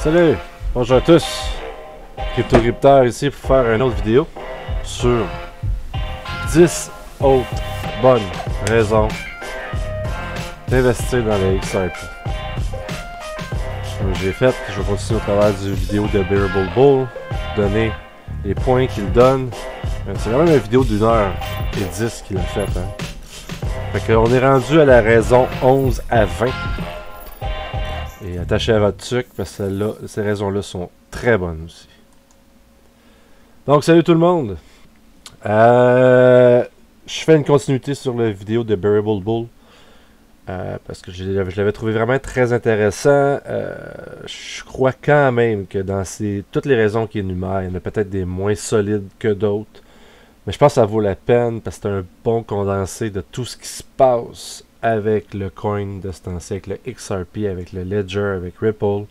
Salut, bonjour à tous, CryptoCrypteur ici pour faire une autre vidéo sur 10 autres bonnes raisons d'investir dans les XRP. Comme j'ai fait, je vais continuer au travers du vidéo de Bearable Bull, donner les points qu'il donne. C'est quand même une vidéo d'1h10 qu'il a faite. Fait qu'on est rendu à la raison 11 à 20. Et attachez à votre truc parce que ces raisons-là sont très bonnes aussi. Donc, salut tout le monde. Je fais une continuité sur la vidéo de Bearable Bull. Parce que je l'avais trouvé vraiment très intéressant. Je crois quand même que dans toutes les raisons qu'il énumère, il y en a peut-être des moins solides que d'autres. Mais je pense que ça vaut la peine parce que c'est un bon condensé de tout ce qui se passe avec le coin de ce temps-ci, avec le XRP, avec le Ledger, avec Ripple.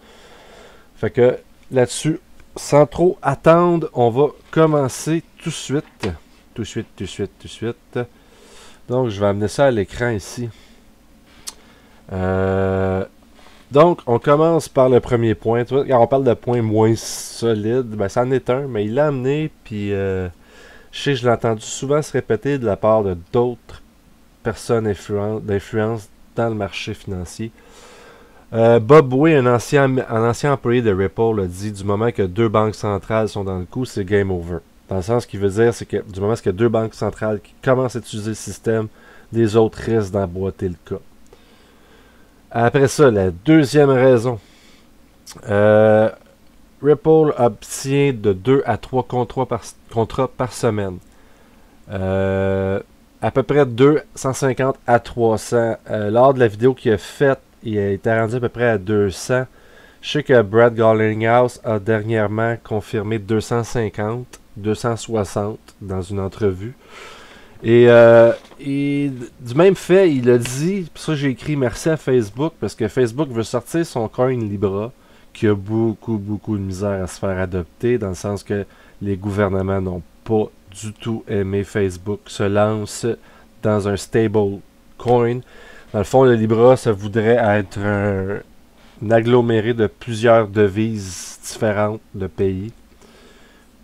Fait que là-dessus, sans trop attendre, on va commencer tout de suite. Tout de suite. Donc, je vais amener ça à l'écran ici. Donc, on commence par le premier point. Tu vois, quand on parle de points moins solides, ben, ça en est un, mais il l'a amené, puis je sais que je l'ai entendu souvent se répéter de la part de d'autres personnes d'influence dans le marché financier. Bob Way, un ancien employé de Ripple, a dit du moment que deux banques centrales sont dans le coup, c'est game over. Dans le sens qu'il veut dire, c'est que du moment qu'il y a deux banques centrales qui commencent à utiliser le système, les autres risquent d'emboîter le cas. Après ça, la deuxième raison. Ripple obtient de 2 à 3 contrats par semaine. À peu près 250 à 300. Lors de la vidéo qu'il a faite, il a été rendu à peu près à 200. Je sais que Brad Garlinghouse a dernièrement confirmé 250, 260 dans une entrevue. Et du même fait, il a dit, pour ça j'ai écrit merci à Facebook, parce que Facebook veut sortir son coin Libra, qui a beaucoup de misère à se faire adopter, dans le sens que les gouvernements n'ont pas du tout aimé Facebook se lance dans un stable coin. Dans le fond, le Libra, ça voudrait être un aggloméré de plusieurs devises différentes de pays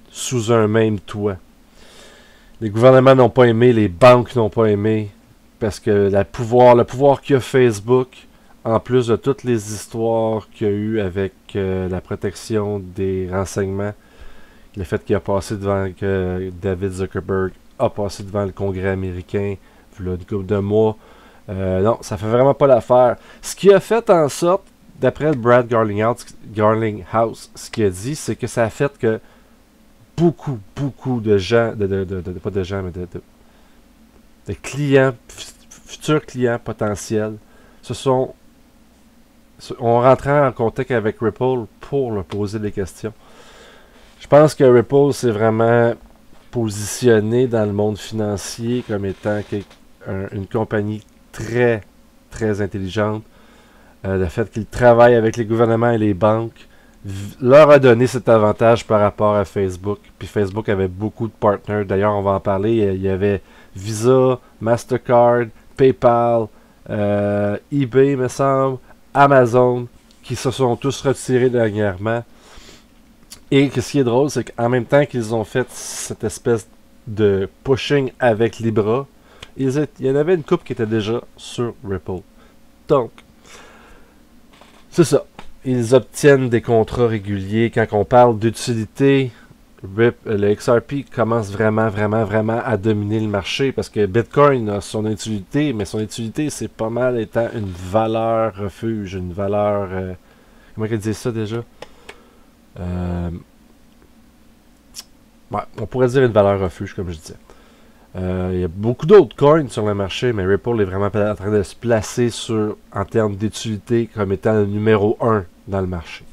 sous un même toit. Les gouvernements n'ont pas aimé, les banques n'ont pas aimé, parce que le pouvoir qu'a Facebook, en plus de toutes les histoires qu'il y a eu avec la protection des renseignements, le fait qu'il a passé devant, que David Zuckerberg a passé devant le Congrès américain, il y a une couple de mois, non, ça fait vraiment pas l'affaire. Ce qui a fait en sorte, d'après Brad Garlinghouse, ce qu'il a dit, c'est que ça a fait que beaucoup de gens, pas de gens, mais de clients, futurs clients potentiels, ont rentré en contact avec Ripple pour leur poser des questions. Je pense que Ripple s'est vraiment positionné dans le monde financier comme étant une compagnie très intelligente. Le fait qu'il travaille avec les gouvernements et les banques leur a donné cet avantage par rapport à Facebook. Puis Facebook avait beaucoup de partners. D'ailleurs, on va en parler. Il y avait Visa, Mastercard, PayPal, eBay, me semble, Amazon, qui se sont tous retirés dernièrement. Et ce qui est drôle, c'est qu'en même temps qu'ils ont fait cette espèce de pushing avec Libra, il y en avait une couple qui était déjà sur Ripple. Donc, c'est ça. Ils obtiennent des contrats réguliers. Quand on parle d'utilité, le XRP commence vraiment à dominer le marché parce que Bitcoin a son utilité, mais son utilité, c'est pas mal étant une valeur refuge, une valeur... comment on dit ça déjà? Ouais, on pourrait dire une valeur refuge, comme je disais. Il y a beaucoup d'autres coins sur le marché, mais Ripple est vraiment en train de se placer en termes d'utilité comme étant le numéro 1 dans le marché.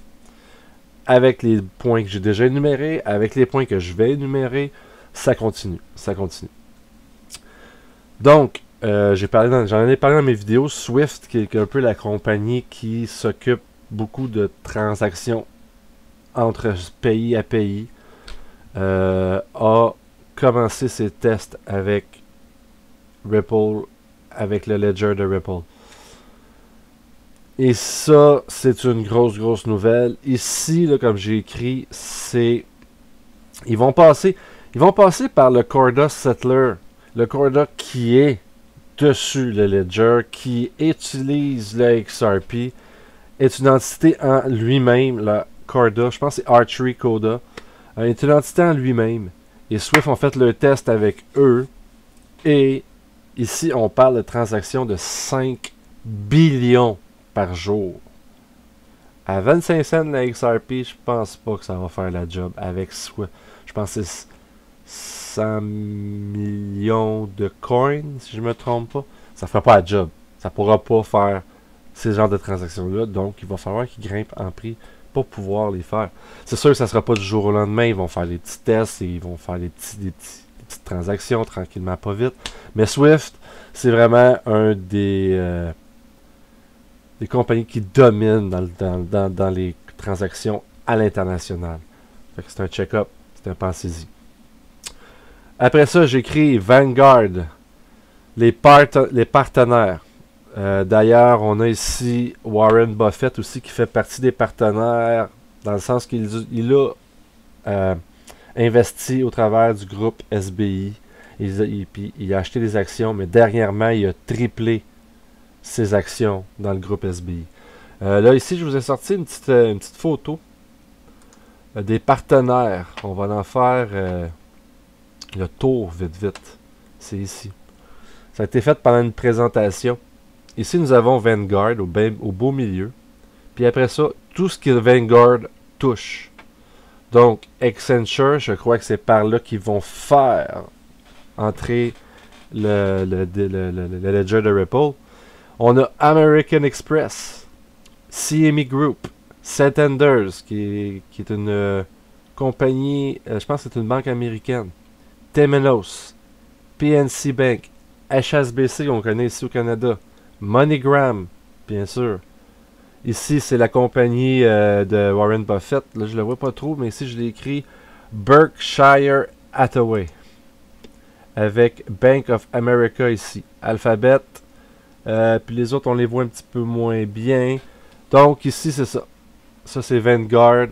Avec les points que j'ai déjà énumérés, avec les points que je vais énumérer, ça continue. Donc, j'en ai parlé dans mes vidéos. Swift, qui est un peu la compagnie qui s'occupe beaucoup de transactions entre pays à pays, a commencé ses tests avec Ripple, avec le Ledger de Ripple. Et ça, c'est une grosse nouvelle. Ici, là, comme j'ai écrit, c'est... Ils vont passer par le Corda Settler. Le Corda qui est dessus le Ledger, qui utilise le XRP, est une entité en lui-même, le Corda, je pense que c'est Archery Coda, est une entité en lui-même. Et Swift ont fait le test avec eux. Et ici, on parle de transactions de 5 billions par jour. À 25 cents la XRP, je pense pas que ça va faire la job avec Swift. Je pense que c'est 100 millions de coins, si je me trompe pas. Ça fera pas la job. Ça pourra pas faire ces genres de transactions-là. Donc, il va falloir qu'ils grimpent en prix pour pouvoir les faire. C'est sûr que ça sera pas du jour au lendemain. Ils vont faire des petits tests et ils vont faire des petites transactions tranquillement, pas vite. Mais Swift, c'est vraiment un des compagnies qui dominent dans les transactions à l'international. Fait que c'est un check-up, c'est un pensez-y. Après ça, j'écris Vanguard, les partenaires. D'ailleurs, on a ici Warren Buffett aussi qui fait partie des partenaires, dans le sens qu'il a investi au travers du groupe SBI. Il a acheté des actions, mais dernièrement, il a triplé ses actions dans le groupe SBI. Là, ici, je vous ai sorti une petite photo des partenaires. On va en faire le tour vite. C'est ici. Ça a été fait pendant une présentation. Ici, nous avons Vanguard au beau milieu. Puis après ça, tout ce que Vanguard touche. Donc, Accenture, je crois que c'est par là qu'ils vont faire entrer le ledger de Ripple. On a American Express, CME Group, Santander, qui est une compagnie, je pense que c'est une banque américaine, Temenos, PNC Bank, HSBC qu'on connaît ici au Canada, MoneyGram, bien sûr. Ici, c'est la compagnie de Warren Buffett. Là, je le vois pas trop, mais ici, je l'ai écrit Berkshire Hathaway. Avec Bank of America ici. Alphabet. Puis les autres, on les voit un petit peu moins bien. Donc, ici, c'est ça. Ça, c'est Vanguard.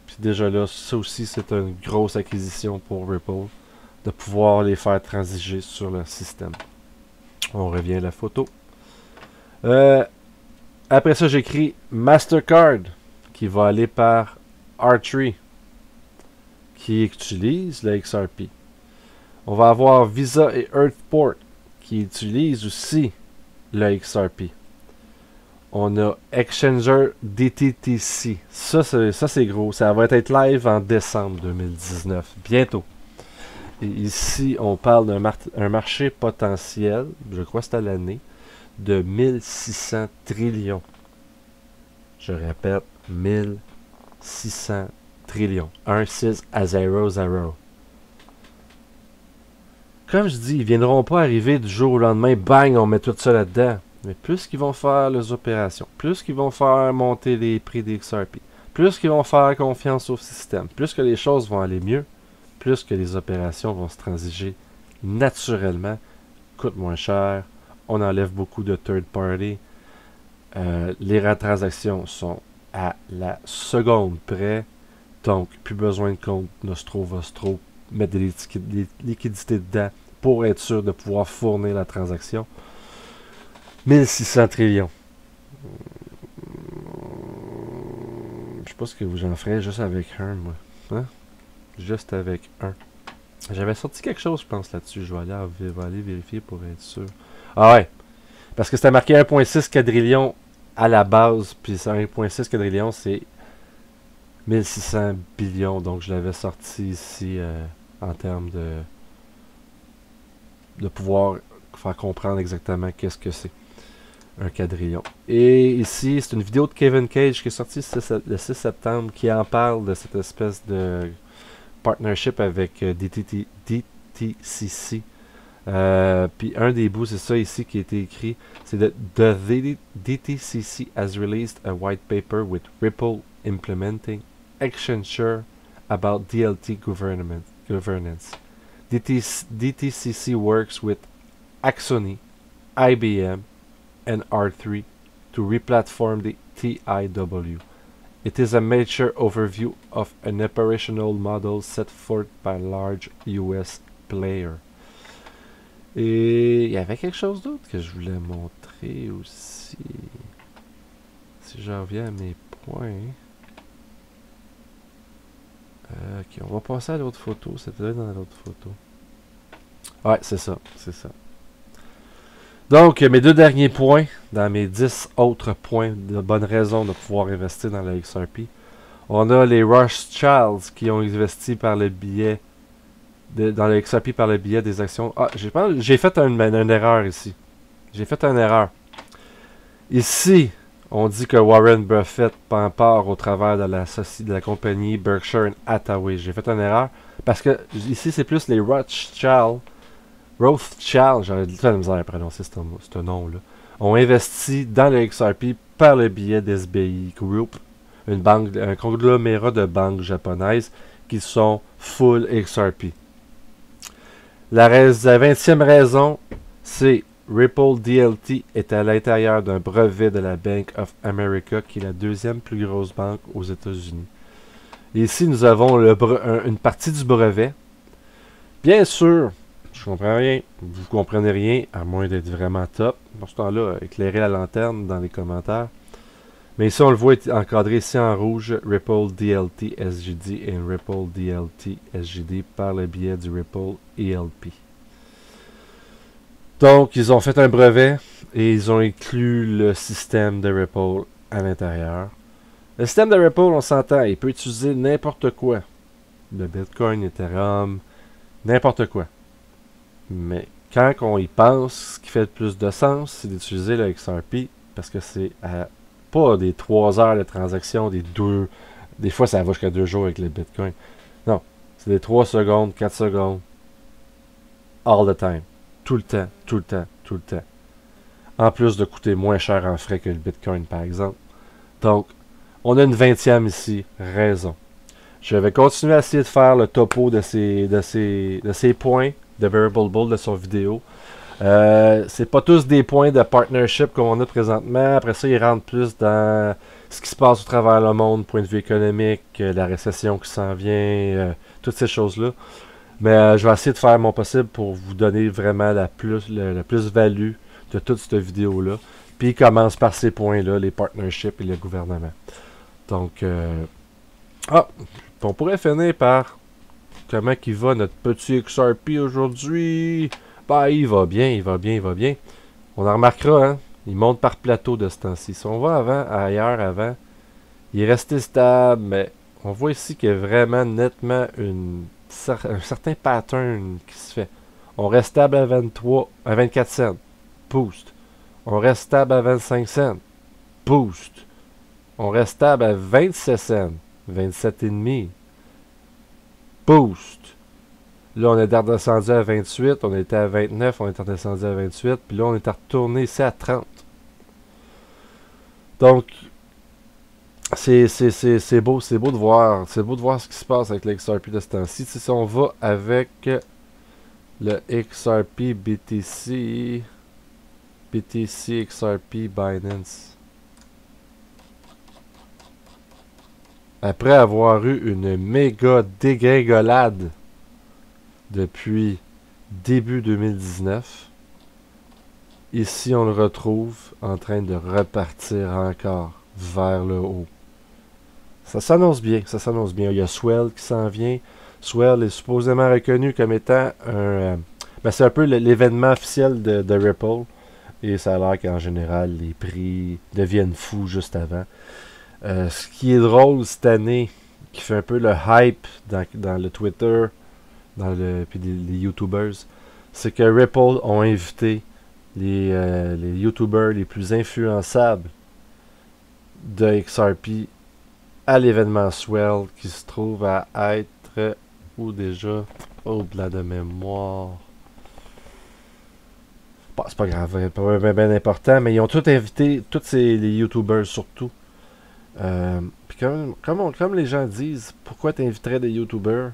Puis déjà là, ça aussi, c'est une grosse acquisition pour Ripple. De pouvoir les faire transiger sur leur système. On revient à la photo. Après ça, j'écris Mastercard, qui va aller par Archery, qui utilise la XRP. On va avoir Visa et Earthport, qui utilisent aussi la XRP. On a Exchanger DTTC. Ça c'est gros. Ça va être live en décembre 2019. Bientôt. Et ici, on parle d'un marché potentiel, je crois que c'est à l'année, de 1600 trillions. Je répète, 1600 trillions. 1,6 à 0,0. Comme je dis, ils ne viendront pas arriver du jour au lendemain, bang, on met tout ça là-dedans. Mais plus qu'ils vont faire les opérations, plus qu'ils vont faire monter les prix des XRP, plus qu'ils vont faire confiance au système, plus que les choses vont aller mieux, plus que les opérations vont se transiger naturellement, coûtent moins cher, on enlève beaucoup de third party, les transactions sont à la seconde près, donc plus besoin de compte Nostro-Vostro, mettre des liquidités dedans pour être sûr de pouvoir fournir la transaction. 1600 trillions. Je sais pas ce que j'en ferais juste avec un, moi. Hein? Juste avec un. J'avais sorti quelque chose, je pense, là-dessus. Je vais aller vérifier pour être sûr. Ah ouais. Parce que c'était marqué 1,6 quadrillion à la base. Puis 1,6 quadrillion, c'est 1600 billions. Donc je l'avais sorti ici en termes de pouvoir faire comprendre exactement qu'est-ce que c'est un quadrillion. Et ici, c'est une vidéo de Kevin Cage qui est sortie le 6 septembre qui en parle de cette espèce de partnership avec DTCC. Puis un des bouts, c'est ça ici qui a été écrit. C'est The DTCC has released a white paper with Ripple implementing Accenture about DLT governance. DTCC works with Axoni, IBM, and R3 to replatform the TIW. It is a major overview of an operational model set forth by large US player. Et il y avait quelque chose d'autre que je voulais montrer aussi. Si je reviens à mes points. Ok, on va passer à l'autre photo. C'était dans l'autre photo. Ouais, c'est ça, c'est ça. Donc, mes deux derniers points, dans mes 10 autres points de bonne raison de pouvoir investir dans le XRP, on a les Rothschilds qui ont investi par le biais, dans le XRP par le biais des actions. Ah, j'ai fait une erreur ici. J'ai fait une erreur. Ici, on dit que Warren Buffett prend part au travers de la compagnie Berkshire Hathaway. J'ai fait une erreur parce que ici, c'est plus les Rothschild, j'aurais dit la misère à prononcer ce nom-là, ont investi dans le XRP par le biais d'SBI Group, un conglomérat de banques japonaises qui sont full XRP. La 20e raison, c'est Ripple DLT est à l'intérieur d'un brevet de la Bank of America, qui est la deuxième plus grosse banque aux États-Unis. Ici, nous avons une partie du brevet. Bien sûr, je comprends rien, vous comprenez rien, à moins d'être vraiment top. Pour ce temps-là, éclairez la lanterne dans les commentaires. Mais ici, on le voit encadré ici en rouge, Ripple DLT SGD et Ripple DLT SGD par le biais du Ripple ELP. Donc, ils ont fait un brevet et ils ont inclus le système de Ripple à l'intérieur. Le système de Ripple, on s'entend, il peut utiliser n'importe quoi. Le Bitcoin, Ethereum, n'importe quoi. Mais quand on y pense, ce qui fait le plus de sens, c'est d'utiliser le XRP parce que c'est pas des 3 heures de transaction, des fois ça va jusqu'à 2 jours avec le Bitcoin. Non, c'est des 3 secondes, 4 secondes, all the time. Tout le temps, tout le temps, tout le temps. En plus de coûter moins cher en frais que le Bitcoin, par exemple. Donc, on a une 20e ici, raison. Je vais continuer à essayer de faire le topo de ces points de Variable Bull de son vidéo. C'est pas tous des points de partnership qu'on a présentement. Après ça, ils rentrent plus dans ce qui se passe au travers le monde, point de vue économique, la récession qui s'en vient, toutes ces choses-là. Mais je vais essayer de faire mon possible pour vous donner vraiment la plus-value de toute cette vidéo-là. Puis il commence par ces points-là, les partnerships et le gouvernement. Donc, on pourrait finir par comment il va notre petit XRP aujourd'hui. Ben, il va bien, il va bien, il va bien. On en remarquera, hein. Il monte par plateau de ce temps-ci. Si on va ailleurs avant, il est resté stable, mais on voit ici qu'il y a vraiment nettement un certain pattern qui se fait. On reste stable à 24 cents. Boost. On reste stable à 25 cents. Boost. On reste stable à 27 cents. 27,5. Boost. Là, on est redescendu à 28. On était à 29. On est redescendu à 28. Puis là, on est retourné ici à 30. Donc, c'est beau de voir. C'est beau de voir ce qui se passe avec le XRP de ce temps-ci. Si on va avec le XRP BTC XRP Binance. Après avoir eu une méga dégringolade depuis début 2019, ici on le retrouve en train de repartir encore vers le haut. Ça s'annonce bien, ça s'annonce bien. Il y a Swell qui s'en vient. Swell est supposément reconnu comme étant c'est un peu l'événement officiel de Ripple. Et ça a l'air qu'en général, les prix deviennent fous juste avant. Ce qui est drôle cette année, qui fait un peu le hype dans le Twitter, puis les YouTubers, c'est que Ripple ont invité les YouTubers les plus influençables de XRP à l'événement Swell, qui se trouve à être où déjà au-delà de mémoire. Bon, c'est pas grave, pas bien important, mais ils ont tous invité, les YouTubers surtout. Puis comme les gens disent, pourquoi tu inviterais des YouTubers,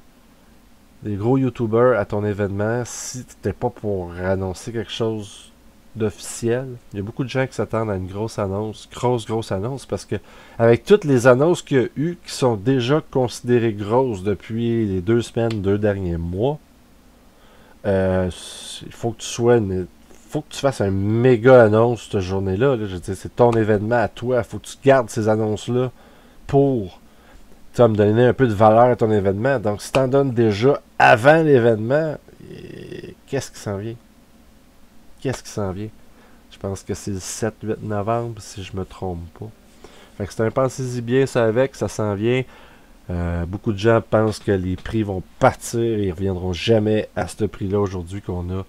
des gros YouTubers à ton événement si t'étais pas pour annoncer quelque chose d'officiel. Il y a beaucoup de gens qui s'attendent à une grosse annonce, grosse annonce, parce que avec toutes les annonces qu'il y a eu, qui sont déjà considérées grosses depuis les 2 semaines, 2 derniers mois, il faut que tu sois faut que tu fasses un méga annonce cette journée-là. Là. Je veux dire, c'est ton événement à toi. Il faut que tu gardes ces annonces-là pour me donner un peu de valeur à ton événement. Donc, si tu en donnes déjà avant l'événement, qu'est-ce qui s'en vient? Qu'est-ce qui s'en vient? Je pense que c'est le 7-8 novembre, si je me trompe pas. Fait que c'est un pensez-y bien, ça avec, ça s'en vient. Beaucoup de gens pensent que les prix vont partir et ils ne reviendront jamais à ce prix-là aujourd'hui qu'on a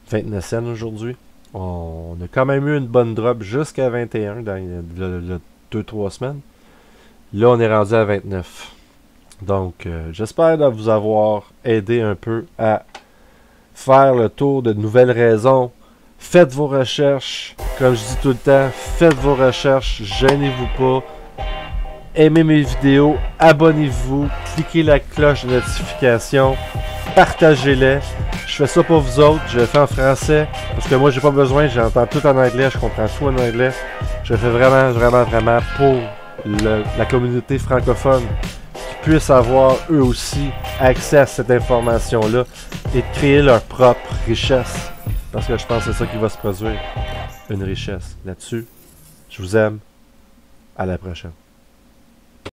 29 cents aujourd'hui. On a quand même eu une bonne drop jusqu'à 21 dans les 2-3 semaines. Là, on est rendu à 29. Donc, j'espère de vous avoir aidé un peu à faire le tour de nouvelles raisons. Faites vos recherches. Comme je dis tout le temps, faites vos recherches. Gênez-vous pas. Aimez mes vidéos. Abonnez-vous. Cliquez la cloche de notification. Partagez-les. Je fais ça pour vous autres. Je le fais en français. Parce que moi, j'ai pas besoin. J'entends tout en anglais. Je comprends tout en anglais. Je le fais vraiment pour la communauté francophone qui puisse avoir eux aussi accès à cette information-là et créer leur propre richesse. Parce que je pense que c'est ça qui va se produire. Une richesse. Là-dessus, je vous aime. À la prochaine.